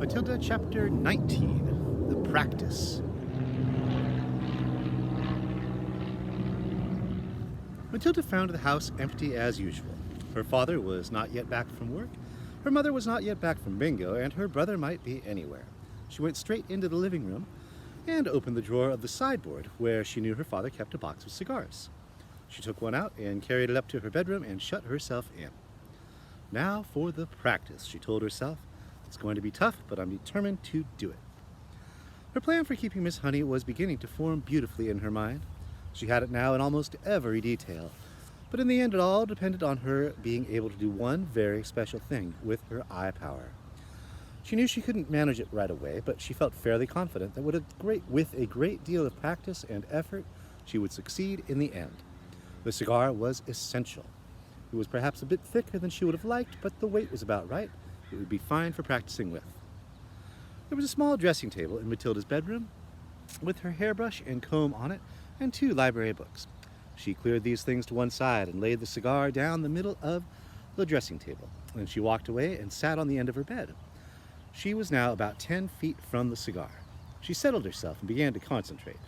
Matilda, Chapter 19, The Practice. Matilda found the house empty as usual. Her father was not yet back from work, her mother was not yet back from bingo, and her brother might be anywhere. She went straight into the living room and opened the drawer of the sideboard where she knew her father kept a box of cigars. She took one out and carried it up to her bedroom and shut herself in. Now for the practice, she told herself. It's going to be tough, but I'm determined to do it. Her plan for keeping Miss Honey was beginning to form beautifully in her mind. She had it now in almost every detail, but in the end it all depended on her being able to do one very special thing with her eye power. She knew she couldn't manage it right away, but she felt fairly confident that with a great deal of practice and effort, she would succeed in the end. The cigar was essential. It was perhaps a bit thicker than she would have liked, but the weight was about right. It would be fine for practicing with. There was a small dressing table in Matilda's bedroom with her hairbrush and comb on it and 2 library books. She cleared these things to one side and laid the cigar down the middle of the dressing table. Then she walked away and sat on the end of her bed. She was now about 10 feet from the cigar. She settled herself and began to concentrate.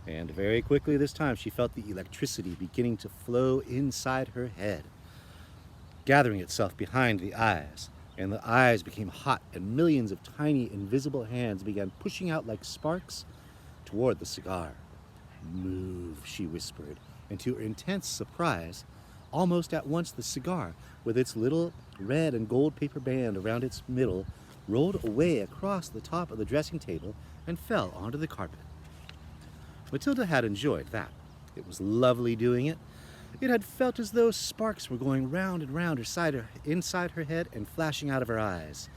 And very quickly this time she felt the electricity beginning to flow inside her head, gathering itself behind the eyes. And the eyes became hot, and millions of tiny, invisible hands began pushing out like sparks toward the cigar. "Move," she whispered, and to her intense surprise, almost at once the cigar, with its little red and gold paper band around its middle, rolled away across the top of the dressing table and fell onto the carpet. Matilda had enjoyed that. It was lovely doing it. It had felt as though sparks were going round and round inside her head and flashing out of her eyes.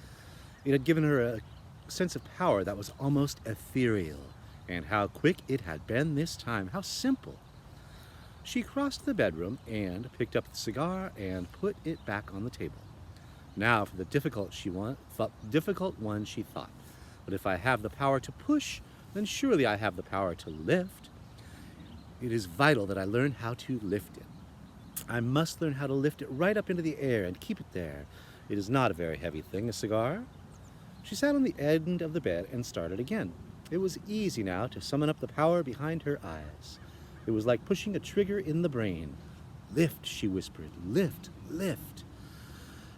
It had given her a sense of power that was almost ethereal. And how quick it had been this time, how simple. She crossed the bedroom and picked up the cigar and put it back on the table. Now for the difficult one, she thought. But if I have the power to push, then surely I have the power to lift. It is vital that I learn how to lift it. I must learn how to lift it right up into the air and keep it there. It is not a very heavy thing, a cigar. She sat on the end of the bed and started again. It was easy now to summon up the power behind her eyes. It was like pushing a trigger in the brain. "Lift," she whispered. "Lift, lift."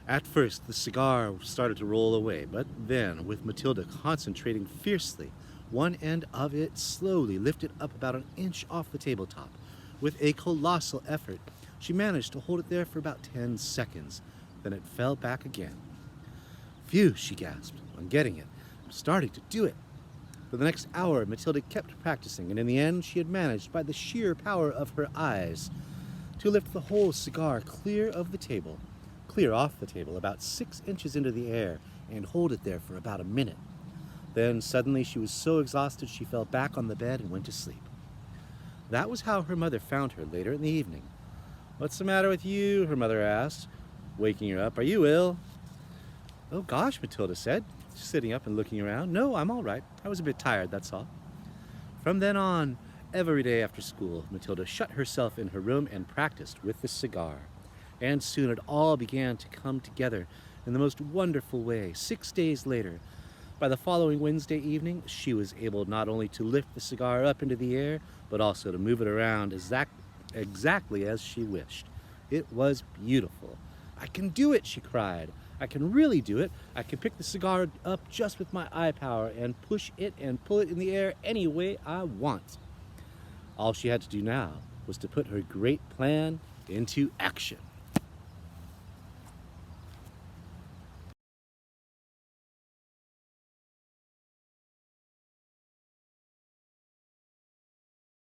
At first, the cigar started to roll away, but then, with Matilda concentrating fiercely, one end of it slowly lifted up about an inch off the tabletop. With a colossal effort, she managed to hold it there for about 10 seconds. Then it fell back again. "Phew," she gasped. "I'm getting it. I'm starting to do it." For the next hour, Matilda kept practicing, and in the end, she had managed, by the sheer power of her eyes, to lift the whole cigar clear off the table, about 6 inches into the air, and hold it there for about a minute. Then suddenly she was so exhausted she fell back on the bed and went to sleep. That was how her mother found her later in the evening. "What's the matter with you?" her mother asked, waking her up. "Are you ill?" "Oh gosh," Matilda said, sitting up and looking around. "No, I'm all right. I was a bit tired, that's all." From then on, every day after school, Matilda shut herself in her room and practiced with the cigar. And soon it all began to come together in the most wonderful way. 6 days later, by the following Wednesday evening, she was able not only to lift the cigar up into the air, but also to move it around exactly as she wished. It was beautiful. "I can do it," she cried. "I can really do it. I can pick the cigar up just with my eye power and push it and pull it in the air any way I want." All she had to do now was to put her great plan into action.